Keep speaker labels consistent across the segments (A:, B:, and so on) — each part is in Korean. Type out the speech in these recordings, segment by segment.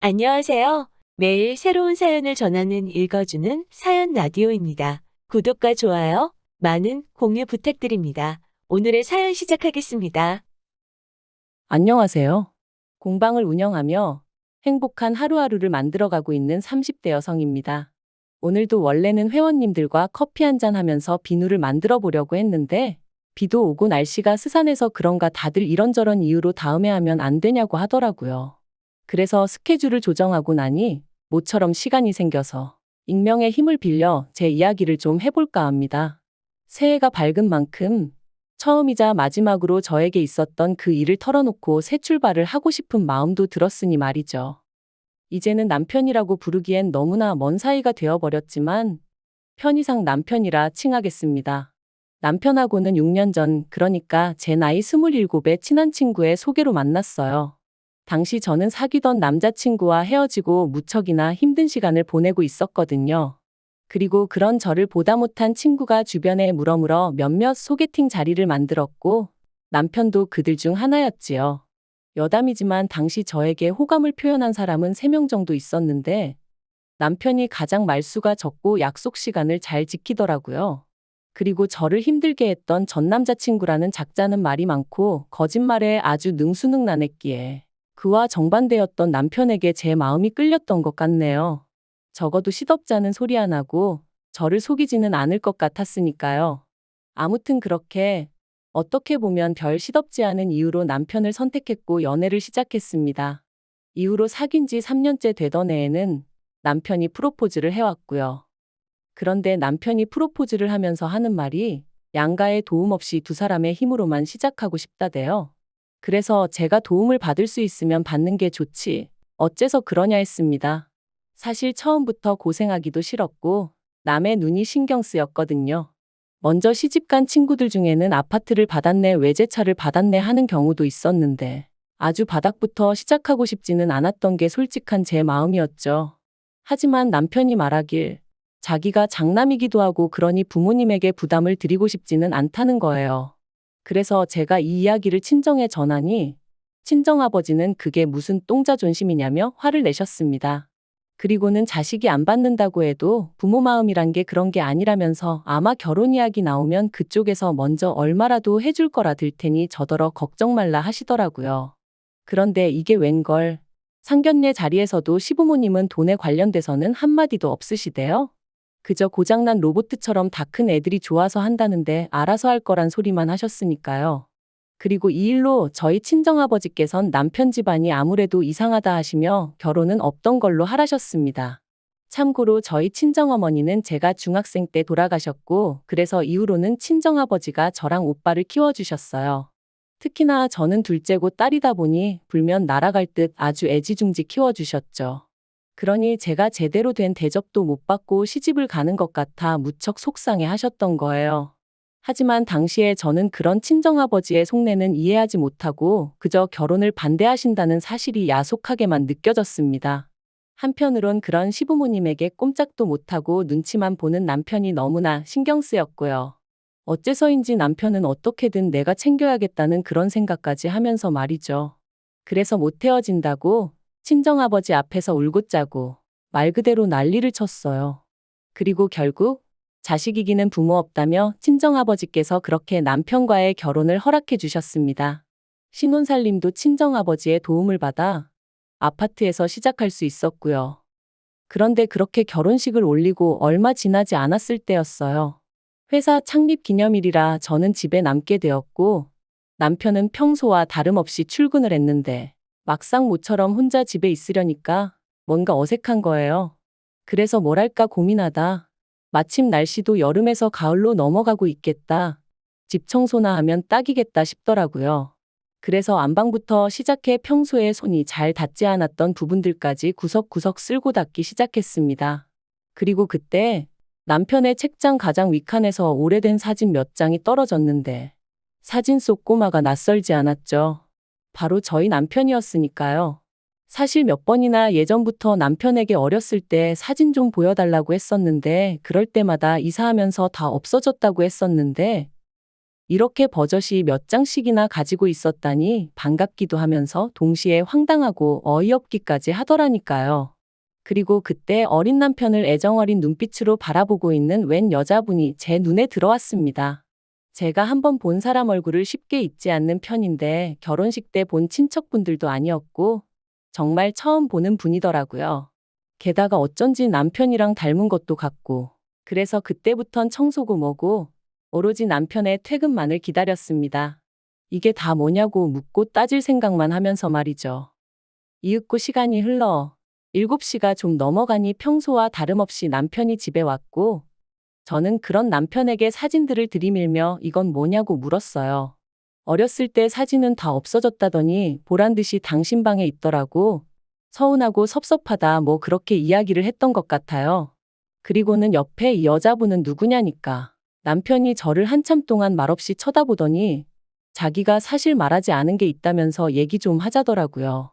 A: 안녕하세요. 매일 새로운 사연을 전하는 읽어주는 사연 라디오입니다. 구독과 좋아요, 많은 공유 부탁드립니다. 오늘의 사연 시작하겠습니다.
B: 안녕하세요. 공방을 운영하며 행복한 하루하루를 만들어가고 있는 30대 여성입니다. 오늘도 원래는 회원님들과 커피 한잔 하면서 비누를 만들어 보려고 했는데 비도 오고 날씨가 스산해서 그런가 다들 이런저런 이유로 다음에 하면 안 되냐고 하더라고요. 그래서 스케줄을 조정하고 나니 모처럼 시간이 생겨서 익명의 힘을 빌려 제 이야기를 좀 해볼까 합니다. 새해가 밝은 만큼 처음이자 마지막으로 저에게 있었던 그 일을 털어놓고 새 출발을 하고 싶은 마음도 들었으니 말이죠. 이제는 남편이라고 부르기엔 너무나 먼 사이가 되어버렸지만 편의상 남편이라 칭하겠습니다. 남편하고는 6년 전, 그러니까 제 나이 27의 친한 친구의 소개로 만났어요. 당시 저는 사귀던 남자친구와 헤어지고 무척이나 힘든 시간을 보내고 있었거든요. 그리고 그런 저를 보다 못한 친구가 주변에 물어물어 몇몇 소개팅 자리를 만들었고 남편도 그들 중 하나였지요. 여담이지만 당시 저에게 호감을 표현한 사람은 3명 정도 있었는데 남편이 가장 말수가 적고 약속 시간을 잘 지키더라고요. 그리고 저를 힘들게 했던 전 남자친구라는 작자는 말이 많고 거짓말에 아주 능수능란했기에 그와 정반대였던 남편에게 제 마음이 끌렸던 것 같네요. 적어도 시덥잖은 소리 안 하고 저를 속이지는 않을 것 같았으니까요. 아무튼 그렇게 어떻게 보면 별 시덥지 않은 이유로 남편을 선택했고 연애를 시작했습니다. 이후로 사귄 지 3년째 되던 해에는 남편이 프로포즈를 해왔고요. 그런데 남편이 프로포즈를 하면서 하는 말이 양가의 도움 없이 두 사람의 힘으로만 시작하고 싶다대요. 그래서 제가 도움을 받을 수 있으면 받는 게 좋지. 어째서 그러냐 했습니다. 사실 처음부터 고생하기도 싫었고 남의 눈이 신경 쓰였거든요. 먼저 시집간 친구들 중에는 아파트를 받았네, 외제차를 받았네 하는 경우도 있었는데 아주 바닥부터 시작하고 싶지는 않았던 게 솔직한 제 마음이었죠. 하지만 남편이 말하길 자기가 장남이기도 하고 그러니 부모님에게 부담을 드리고 싶지는 않다는 거예요. 그래서 제가 이 이야기를 친정에 전하니 친정아버지는 그게 무슨 똥자존심이냐며 화를 내셨습니다. 그리고는 자식이 안 받는다고 해도 부모 마음이란 게 그런 게 아니라면서 아마 결혼 이야기 나오면 그쪽에서 먼저 얼마라도 해줄 거라 들 테니 저더러 걱정 말라 하시더라고요. 그런데 이게 웬걸. 상견례 자리에서도 시부모님은 돈에 관련돼서는 한마디도 없으시대요. 그저 고장난 로보트처럼 다 큰 애들이 좋아서 한다는데 알아서 할 거란 소리만 하셨으니까요. 그리고 이 일로 저희 친정아버지께선 남편 집안이 아무래도 이상하다 하시며 결혼은 없던 걸로 하라셨습니다. 참고로 저희 친정어머니는 제가 중학생 때 돌아가셨고 그래서 이후로는 친정아버지가 저랑 오빠를 키워주셨어요. 특히나 저는 둘째고 딸이다 보니 불면 날아갈 듯 아주 애지중지 키워주셨죠. 그러니 제가 제대로 된 대접도 못 받고 시집을 가는 것 같아 무척 속상해 하셨던 거예요. 하지만 당시에 저는 그런 친정아버지의 속내는 이해하지 못하고 그저 결혼을 반대하신다는 사실이 야속하게만 느껴졌습니다. 한편으론 그런 시부모님에게 꼼짝도 못하고 눈치만 보는 남편이 너무나 신경 쓰였고요. 어째서인지 남편은 어떻게든 내가 챙겨야겠다는 그런 생각까지 하면서 말이죠. 그래서 못 헤어진다고 친정아버지 앞에서 울고 짜고 말 그대로 난리를 쳤어요. 그리고 결국 자식 이기는 부모 없다며 친정아버지께서 그렇게 남편과의 결혼을 허락해 주셨습니다. 신혼살림도 친정아버지의 도움을 받아 아파트에서 시작할 수 있었고요. 그런데 그렇게 결혼식을 올리고 얼마 지나지 않았을 때였어요. 회사 창립 기념일이라 저는 집에 남게 되었고 남편은 평소와 다름없이 출근을 했는데 막상 모처럼 혼자 집에 있으려니까 뭔가 어색한 거예요. 그래서 뭘 할까 고민하다 마침 날씨도 여름에서 가을로 넘어가고 있겠다. 집 청소나 하면 딱이겠다 싶더라고요. 그래서 안방부터 시작해 평소에 손이 잘 닿지 않았던 부분들까지 구석구석 쓸고 닦기 시작했습니다. 그리고 그때 남편의 책장 가장 윗칸에서 오래된 사진 몇 장이 떨어졌는데 사진 속 꼬마가 낯설지 않았죠. 바로 저희 남편이었으니까요. 사실 몇 번이나 예전부터 남편에게 어렸을 때 사진 좀 보여달라고 했었는데 그럴 때마다 이사하면서 다 없어졌다고 했었는데 이렇게 버젓이 몇 장씩이나 가지고 있었다니 반갑기도 하면서 동시에 황당하고 어이없기까지 하더라니까요. 그리고 그때 어린 남편을 애정어린 눈빛으로 바라보고 있는 웬 여자분이 제 눈에 들어왔습니다. 제가 한번 본 사람 얼굴을 쉽게 잊지 않는 편인데 결혼식 때 본 친척분들도 아니었고 정말 처음 보는 분이더라고요. 게다가 어쩐지 남편이랑 닮은 것도 같고 그래서 그때부턴 청소고 뭐고 오로지 남편의 퇴근만을 기다렸습니다. 이게 다 뭐냐고 묻고 따질 생각만 하면서 말이죠. 이윽고 시간이 흘러 7시가 좀 넘어가니 평소와 다름없이 남편이 집에 왔고 저는 그런 남편에게 사진들을 들이밀며 이건 뭐냐고 물었어요. 어렸을 때 사진은 다 없어졌다더니 보란 듯이 당신 방에 있더라고. 서운하고 섭섭하다 뭐 그렇게 이야기를 했던 것 같아요. 그리고는 옆에 이 여자분은 누구냐니까. 남편이 저를 한참 동안 말없이 쳐다보더니 자기가 사실 말하지 않은 게 있다면서 얘기 좀 하자더라고요.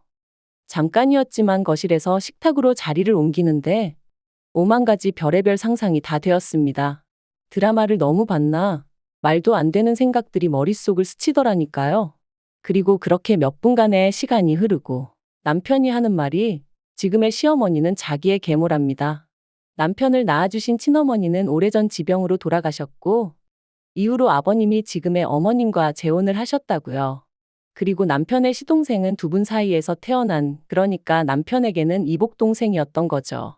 B: 잠깐이었지만 거실에서 식탁으로 자리를 옮기는데 오만 가지 별의별 상상이 다 되었습니다. 드라마를 너무 봤나? 말도 안 되는 생각들이 머릿속을 스치더라니까요. 그리고 그렇게 몇 분간의 시간이 흐르고 남편이 하는 말이 지금의 시어머니는 자기의 계모랍니다. 남편을 낳아주신 친어머니는 오래전 지병으로 돌아가셨고 이후로 아버님이 지금의 어머님과 재혼을 하셨다고요. 그리고 남편의 시동생은 두 분 사이에서 태어난 그러니까 남편에게는 이복동생이었던 거죠.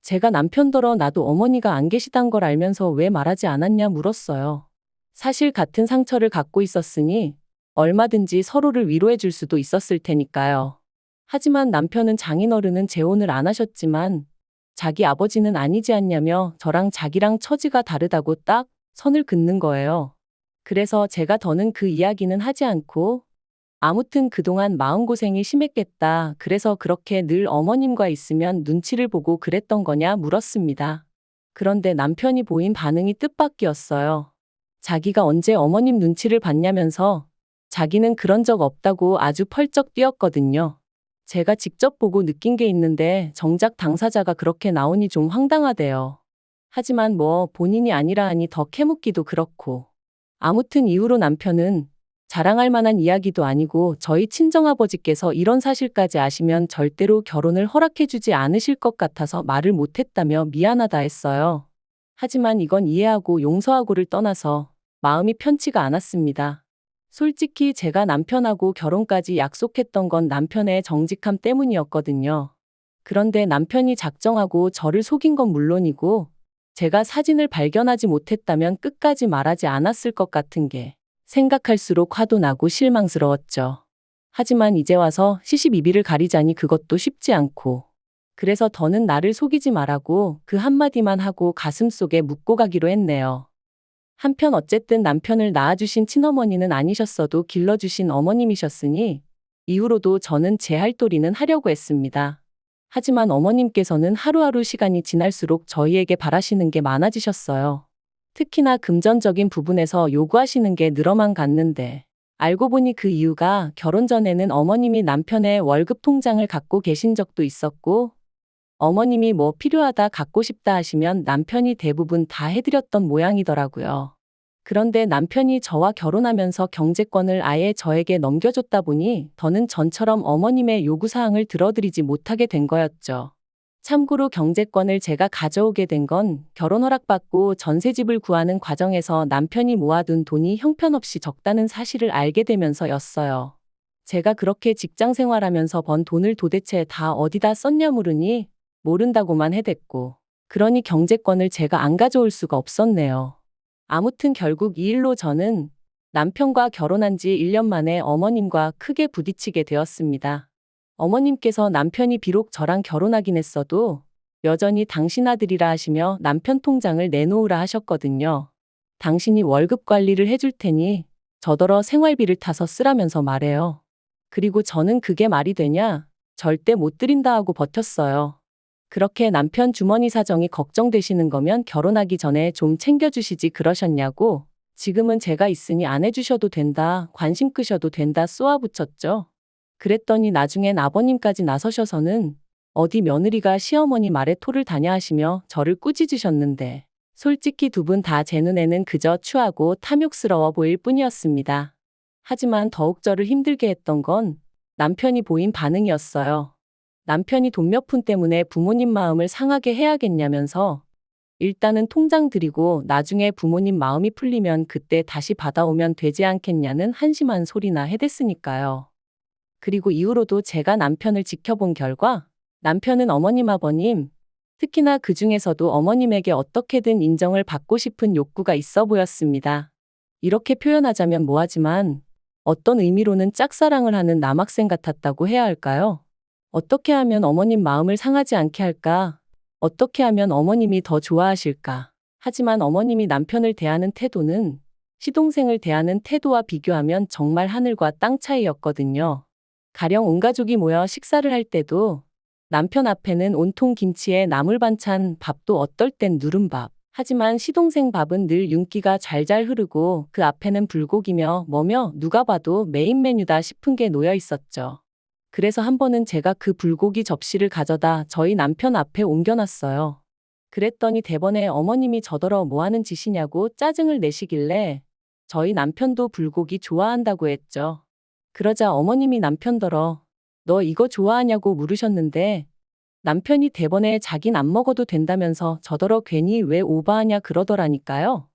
B: 제가 남편더러 나도 어머니가 안 계시단 걸 알면서 왜 말하지 않았냐 물었어요. 사실 같은 상처를 갖고 있었으니 얼마든지 서로를 위로해 줄 수도 있었을 테니까요. 하지만 남편은 장인어른은 재혼을 안 하셨지만 자기 아버지는 아니지 않냐며 저랑 자기랑 처지가 다르다고 딱 선을 긋는 거예요. 그래서 제가 더는 그 이야기는 하지 않고 아무튼 그동안 마음고생이 심했겠다. 그래서 그렇게 늘 어머님과 있으면 눈치를 보고 그랬던 거냐 물었습니다. 그런데 남편이 보인 반응이 뜻밖이었어요. 자기가 언제 어머님 눈치를 봤냐면서 자기는 그런 적 없다고 아주 펄쩍 뛰었거든요. 제가 직접 보고 느낀 게 있는데 정작 당사자가 그렇게 나오니 좀 황당하대요. 하지만 뭐 본인이 아니라 하니 더 캐묻기도 그렇고. 아무튼 이후로 남편은 자랑할 만한 이야기도 아니고 저희 친정아버지께서 이런 사실까지 아시면 절대로 결혼을 허락해주지 않으실 것 같아서 말을 못했다며 미안하다 했어요. 하지만 이건 이해하고 용서하고를 떠나서 마음이 편치가 않았습니다. 솔직히 제가 남편하고 결혼까지 약속했던 건 남편의 정직함 때문이었거든요. 그런데 남편이 작정하고 저를 속인 건 물론이고 제가 사진을 발견하지 못했다면 끝까지 말하지 않았을 것 같은 게 생각할수록 화도 나고 실망스러웠죠. 하지만 이제 와서 시시비비를 가리자니 그것도 쉽지 않고 그래서 더는 나를 속이지 말라고 그 한마디만 하고 가슴속에 묻고 가기로 했네요. 한편 어쨌든 남편을 낳아주신 친어머니는 아니셨어도 길러주신 어머님이셨으니 이후로도 저는 제 할도리는 하려고 했습니다. 하지만 어머님께서는 하루하루 시간이 지날수록 저희에게 바라시는 게 많아지셨어요. 특히나 금전적인 부분에서 요구하시는 게 늘어만 갔는데 알고 보니 그 이유가 결혼 전에는 어머님이 남편의 월급 통장을 갖고 계신 적도 있었고 어머님이 뭐 필요하다 갖고 싶다 하시면 남편이 대부분 다 해드렸던 모양이더라고요. 그런데 남편이 저와 결혼하면서 경제권을 아예 저에게 넘겨줬다 보니 더는 전처럼 어머님의 요구사항을 들어드리지 못하게 된 거였죠. 참고로 경제권을 제가 가져오게 된 건 결혼 허락받고 전세집을 구하는 과정에서 남편이 모아둔 돈이 형편없이 적다는 사실을 알게 되면서였어요. 제가 그렇게 직장 생활하면서 번 돈을 도대체 다 어디다 썼냐 물으니 모른다고만 해댔고 그러니 경제권을 제가 안 가져올 수가 없었네요. 아무튼 결국 이 일로 저는 남편과 결혼한 지 1년 만에 어머님과 크게 부딪히게 되었습니다. 어머님께서 남편이 비록 저랑 결혼하긴 했어도 여전히 당신 아들이라 하시며 남편 통장을 내놓으라 하셨거든요. 당신이 월급 관리를 해줄 테니 저더러 생활비를 타서 쓰라면서 말해요. 그리고 저는 그게 말이 되냐? 절대 못 드린다 하고 버텼어요. 그렇게 남편 주머니 사정이 걱정되시는 거면 결혼하기 전에 좀 챙겨주시지 그러셨냐고 지금은 제가 있으니 안 해주셔도 된다, 관심 끄셔도 된다 쏘아붙였죠. 그랬더니 나중엔 아버님까지 나서셔서는 어디 며느리가 시어머니 말에 토를 다냐 하시며 저를 꾸짖으셨는데 솔직히 두 분 다 제 눈에는 그저 추하고 탐욕스러워 보일 뿐이었습니다. 하지만 더욱 저를 힘들게 했던 건 남편이 보인 반응이었어요. 남편이 돈 몇 푼 때문에 부모님 마음을 상하게 해야겠냐면서 일단은 통장 드리고 나중에 부모님 마음이 풀리면 그때 다시 받아오면 되지 않겠냐는 한심한 소리나 해댔으니까요. 그리고 이후로도 제가 남편을 지켜본 결과 남편은 어머님 아버님, 특히나 그 중에서도 어머님에게 어떻게든 인정을 받고 싶은 욕구가 있어 보였습니다. 이렇게 표현하자면 뭐하지만 어떤 의미로는 짝사랑을 하는 남학생 같았다고 해야 할까요? 어떻게 하면 어머님 마음을 상하지 않게 할까? 어떻게 하면 어머님이 더 좋아하실까? 하지만 어머님이 남편을 대하는 태도는 시동생을 대하는 태도와 비교하면 정말 하늘과 땅 차이였거든요. 가령 온 가족이 모여 식사를 할 때도 남편 앞에는 온통 김치에 나물 반찬, 밥도 어떨 땐 누른밥. 하지만 시동생 밥은 늘 윤기가 잘잘 흐르고 그 앞에는 불고기며 뭐며 누가 봐도 메인 메뉴다 싶은 게 놓여 있었죠. 그래서 한 번은 제가 그 불고기 접시를 가져다 저희 남편 앞에 옮겨놨어요. 그랬더니 대번에 어머님이 저더러 뭐하는 짓이냐고 짜증을 내시길래 저희 남편도 불고기 좋아한다고 했죠. 그러자 어머님이 남편더러 너 이거 좋아하냐고 물으셨는데 남편이 대번에 자긴 안 먹어도 된다면서 저더러 괜히 왜 오바하냐 그러더라니까요.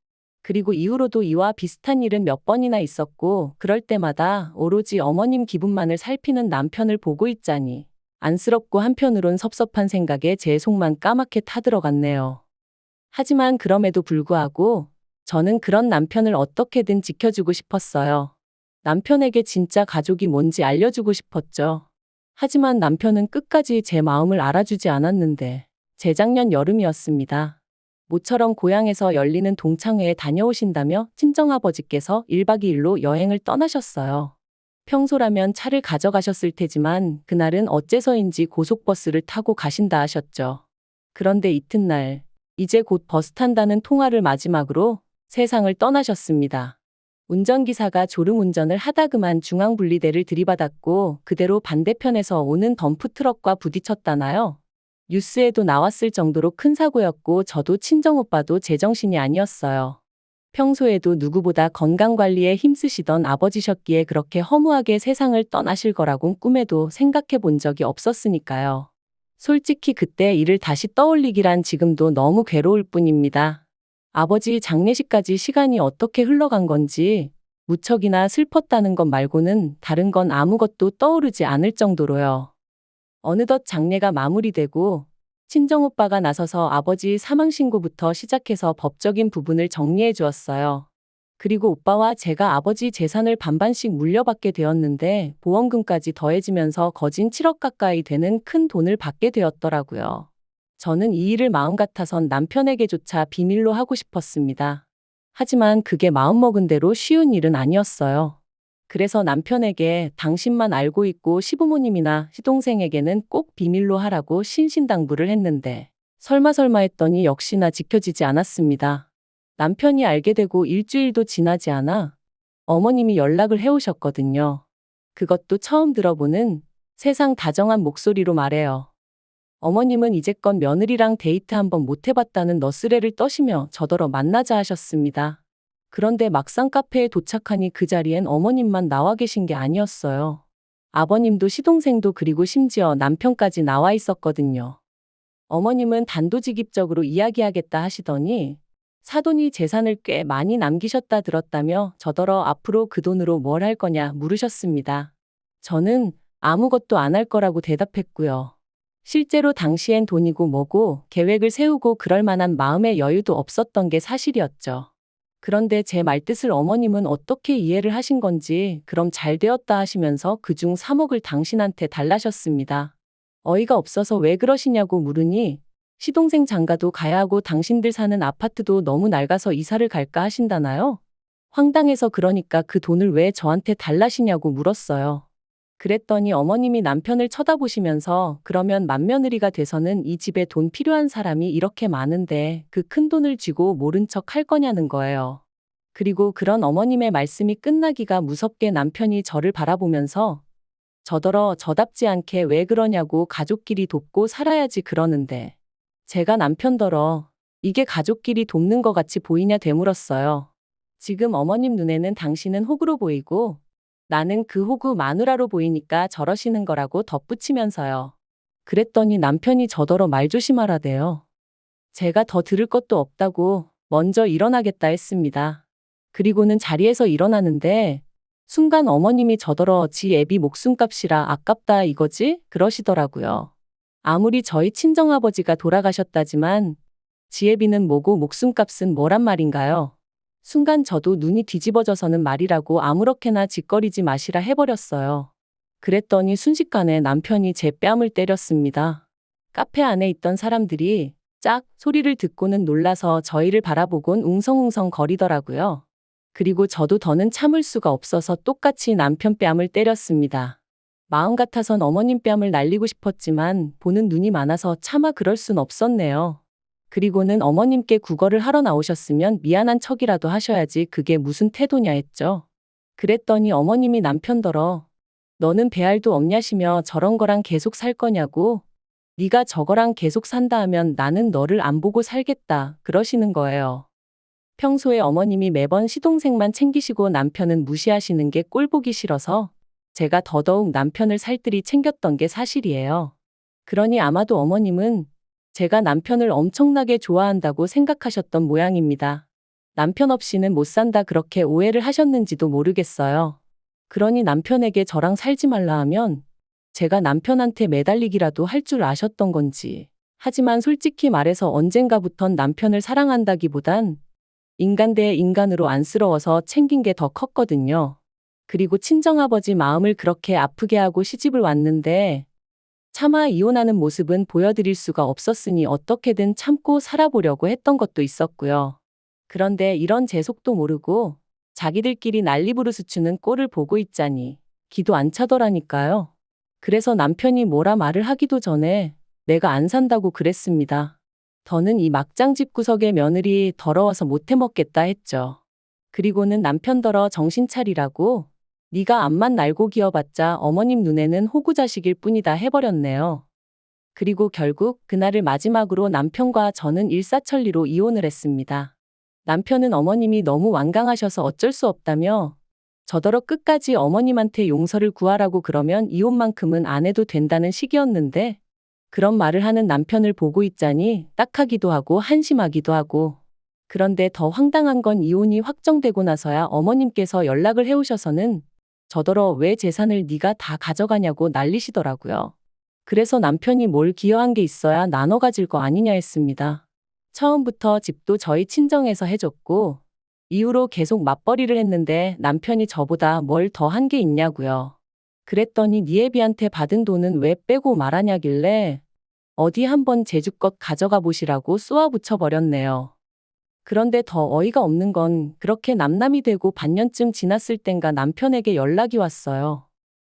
B: 그리고 이후로도 이와 비슷한 일은 몇 번이나 있었고 그럴 때마다 오로지 어머님 기분만을 살피는 남편을 보고 있자니 안쓰럽고 한편으론 섭섭한 생각에 제 속만 까맣게 타들어갔네요. 하지만 그럼에도 불구하고 저는 그런 남편을 어떻게든 지켜주고 싶었어요. 남편에게 진짜 가족이 뭔지 알려주고 싶었죠. 하지만 남편은 끝까지 제 마음을 알아주지 않았는데 재작년 여름이었습니다. 모처럼 고향에서 열리는 동창회에 다녀오신다며 친정아버지께서 1박 2일로 여행을 떠나셨어요. 평소라면 차를 가져가셨을 테지만 그날은 어째서인지 고속버스를 타고 가신다 하셨죠. 그런데 이튿날 이제 곧 버스 탄다는 통화를 마지막으로 세상을 떠나셨습니다. 운전기사가 졸음운전을 하다 그만 중앙분리대를 들이받았고 그대로 반대편에서 오는 덤프트럭과 부딪혔다나요? 뉴스에도 나왔을 정도로 큰 사고였고 저도 친정오빠도 제정신이 아니었어요. 평소에도 누구보다 건강관리에 힘쓰시던 아버지셨기에 그렇게 허무하게 세상을 떠나실 거라곤 꿈에도 생각해 본 적이 없었으니까요. 솔직히 그때 일을 다시 떠올리기란 지금도 너무 괴로울 뿐입니다. 아버지 장례식까지 시간이 어떻게 흘러간 건지 무척이나 슬펐다는 것 말고는 다른 건 아무것도 떠오르지 않을 정도로요. 어느덧 장례가 마무리되고 친정오빠가 나서서 아버지 사망신고부터 시작해서 법적인 부분을 정리해 주었어요. 그리고 오빠와 제가 아버지 재산을 반반씩 물려받게 되었는데 보험금까지 더해지면서 거진 7억 가까이 되는 큰 돈을 받게 되었더라고요. 저는 이 일을 마음 같아선 남편에게조차 비밀로 하고 싶었습니다. 하지만 그게 마음먹은 대로 쉬운 일은 아니었어요. 그래서 남편에게 당신만 알고 있고 시부모님이나 시동생에게는 꼭 비밀로 하라고 신신당부를 했는데 설마 했더니 역시나 지켜지지 않았습니다. 남편이 알게 되고 일주일도 지나지 않아 어머님이 연락을 해오셨거든요. 그것도 처음 들어보는 세상 다정한 목소리로 말해요. 어머님은 이제껏 며느리랑 데이트 한번 못 해봤다는 너스레를 떠시며 저더러 만나자 하셨습니다. 그런데 막상 카페에 도착하니 그 자리엔 어머님만 나와 계신 게 아니었어요. 아버님도 시동생도 그리고 심지어 남편까지 나와 있었거든요. 어머님은 단도직입적으로 이야기하겠다 하시더니 사돈이 재산을 꽤 많이 남기셨다 들었다며 저더러 앞으로 그 돈으로 뭘 할 거냐 물으셨습니다. 저는 아무것도 안 할 거라고 대답했고요. 실제로 당시엔 돈이고 뭐고 계획을 세우고 그럴 만한 마음의 여유도 없었던 게 사실이었죠. 그런데 제 말뜻을 어머님은 어떻게 이해를 하신 건지 그럼 잘 되었다 하시면서 그중 3억을 당신한테 달라셨습니다. 어이가 없어서 왜 그러시냐고 물으니 시동생 장가도 가야 하고 당신들 사는 아파트도 너무 낡아서 이사를 갈까 하신다나요? 황당해서 그러니까 그 돈을 왜 저한테 달라시냐고 물었어요. 그랬더니 어머님이 남편을 쳐다보시면서 그러면 맏며느리가 돼서는 이 집에 돈 필요한 사람이 이렇게 많은데 그 큰 돈을 쥐고 모른 척 할 거냐는 거예요. 그리고 그런 어머님의 말씀이 끝나기가 무섭게 남편이 저를 바라보면서 저더러 저답지 않게 왜 그러냐고 가족끼리 돕고 살아야지 그러는데 제가 남편더러 이게 가족끼리 돕는 것 같이 보이냐 되물었어요. 지금 어머님 눈에는 당신은 호구로 보이고 나는 그 호구 마누라로 보이니까 저러시는 거라고 덧붙이면서요. 그랬더니 남편이 저더러 말 조심하라대요. 제가 더 들을 것도 없다고 먼저 일어나겠다 했습니다. 그리고는 자리에서 일어나는데 순간 어머님이 저더러 지 애비 목숨값이라 아깝다 이거지? 그러시더라고요. 아무리 저희 친정아버지가 돌아가셨다지만 지 애비는 뭐고 목숨값은 뭐란 말인가요? 순간 저도 눈이 뒤집어져서는 말이라고 아무렇게나 짓거리지 마시라 해버렸어요. 그랬더니 순식간에 남편이 제 뺨을 때렸습니다. 카페 안에 있던 사람들이 짝 소리를 듣고는 놀라서 저희를 바라보곤 웅성웅성 거리더라고요. 그리고 저도 더는 참을 수가 없어서 똑같이 남편 뺨을 때렸습니다. 마음 같아선 어머님 뺨을 날리고 싶었지만 보는 눈이 많아서 차마 그럴 순 없었네요. 그리고는 어머님께 구걸을 하러 나오셨으면 미안한 척이라도 하셔야지 그게 무슨 태도냐 했죠. 그랬더니 어머님이 남편더러 너는 배알도 없냐시며 저런 거랑 계속 살 거냐고. 네가 저거랑 계속 산다 하면 나는 너를 안 보고 살겠다 그러시는 거예요. 평소에 어머님이 매번 시동생만 챙기시고 남편은 무시하시는 게 꼴보기 싫어서 제가 더더욱 남편을 살뜰히 챙겼던 게 사실이에요. 그러니 아마도 어머님은 제가 남편을 엄청나게 좋아한다고 생각하셨던 모양입니다. 남편 없이는 못 산다 그렇게 오해를 하셨는지도 모르겠어요. 그러니 남편에게 저랑 살지 말라 하면 제가 남편한테 매달리기라도 할 줄 아셨던 건지. 하지만 솔직히 말해서 언젠가부턴 남편을 사랑한다기보단 인간 대 인간으로 안쓰러워서 챙긴 게 더 컸거든요. 그리고 친정아버지 마음을 그렇게 아프게 하고 시집을 왔는데 차마 이혼하는 모습은 보여드릴 수가 없었으니 어떻게든 참고 살아보려고 했던 것도 있었고요. 그런데 이런 제 속도 모르고 자기들끼리 난리부르스 추는 꼴을 보고 있자니 기도 안 차더라니까요. 그래서 남편이 뭐라 말을 하기도 전에 내가 안 산다고 그랬습니다. 더는 이 막장 집구석의 며느리 더러워서 못 해먹겠다 했죠. 그리고는 남편더러 정신 차리라고 네가 앞만 날고 기어봤자 어머님 눈에는 호구 자식일 뿐이다 해버렸네요. 그리고 결국 그날을 마지막으로 남편과 저는 일사천리로 이혼을 했습니다. 남편은 어머님이 너무 완강하셔서 어쩔 수 없다며 저더러 끝까지 어머님한테 용서를 구하라고 그러면 이혼만큼은 안 해도 된다는 식이었는데 그런 말을 하는 남편을 보고 있자니 딱하기도 하고 한심하기도 하고. 그런데 더 황당한 건 이혼이 확정되고 나서야 어머님께서 연락을 해오셔서는 저더러 왜 재산을 네가 다 가져가냐고 난리시더라고요. 그래서 남편이 뭘 기여한 게 있어야 나눠 가질 거 아니냐 했습니다. 처음부터 집도 저희 친정에서 해줬고 이후로 계속 맞벌이를 했는데 남편이 저보다 뭘 더 한 게 있냐고요. 그랬더니 네 애비한테 받은 돈은 왜 빼고 말하냐길래 어디 한번 제주껏 가져가 보시라고 쏘아붙여 버렸네요. 그런데 더 어이가 없는 건 그렇게 남남이 되고 반년쯤 지났을 땐가 남편에게 연락이 왔어요.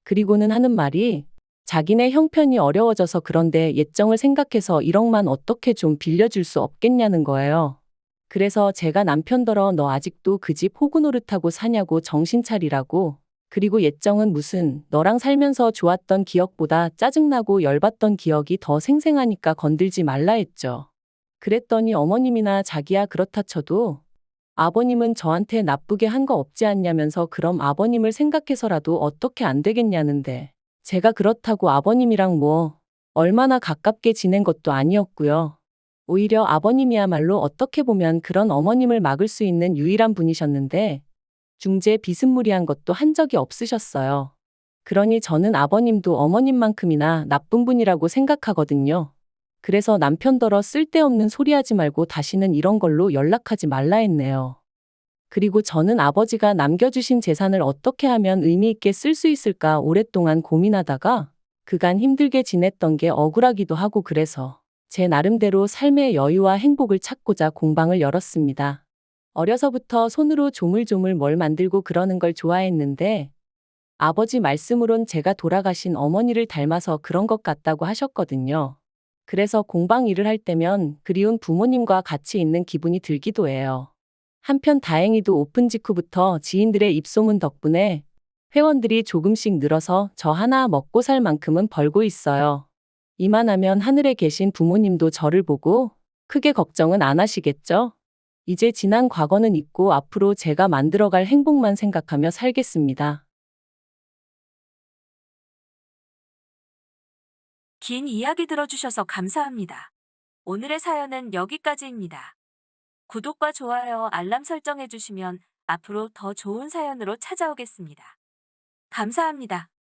B: 그리고는 하는 말이 자기네 형편이 어려워져서 그런데 예정을 생각해서 1억만 어떻게 좀 빌려줄 수 없겠냐는 거예요. 그래서 제가 남편더러 너 아직도 그 집 호구 노릇하고 사냐고 정신 차리라고. 그리고 예정은 무슨 너랑 살면서 좋았던 기억보다 짜증나고 열받던 기억이 더 생생하니까 건들지 말라 했죠. 그랬더니 어머님이나 자기야 그렇다 쳐도 아버님은 저한테 나쁘게 한 거 없지 않냐면서 그럼 아버님을 생각해서라도 어떻게 안 되겠냐는데 제가 그렇다고 아버님이랑 뭐 얼마나 가깝게 지낸 것도 아니었고요. 오히려 아버님이야말로 어떻게 보면 그런 어머님을 막을 수 있는 유일한 분이셨는데 중재 비스무리한 것도 한 적이 없으셨어요. 그러니 저는 아버님도 어머님만큼이나 나쁜 분이라고 생각하거든요. 그래서 남편더러 쓸데없는 소리 하지 말고 다시는 이런 걸로 연락하지 말라 했네요. 그리고 저는 아버지가 남겨주신 재산을 어떻게 하면 의미 있게 쓸 수 있을까 오랫동안 고민하다가 그간 힘들게 지냈던 게 억울하기도 하고 그래서 제 나름대로 삶의 여유와 행복을 찾고자 공방을 열었습니다. 어려서부터 손으로 조물조물 뭘 만들고 그러는 걸 좋아했는데 아버지 말씀으론 제가 돌아가신 어머니를 닮아서 그런 것 같다고 하셨거든요. 그래서 공방 일을 할 때면 그리운 부모님과 같이 있는 기분이 들기도 해요. 한편 다행히도 오픈 직후부터 지인들의 입소문 덕분에 회원들이 조금씩 늘어서 저 하나 먹고 살 만큼은 벌고 있어요. 이만하면 하늘에 계신 부모님도 저를 보고 크게 걱정은 안 하시겠죠? 이제 지난 과거는 잊고 앞으로 제가 만들어갈 행복만 생각하며 살겠습니다.
A: 긴 이야기 들어주셔서 감사합니다. 오늘의 사연은 여기까지입니다. 구독과 좋아요, 알람 설정해주시면 앞으로 더 좋은 사연으로 찾아오겠습니다. 감사합니다.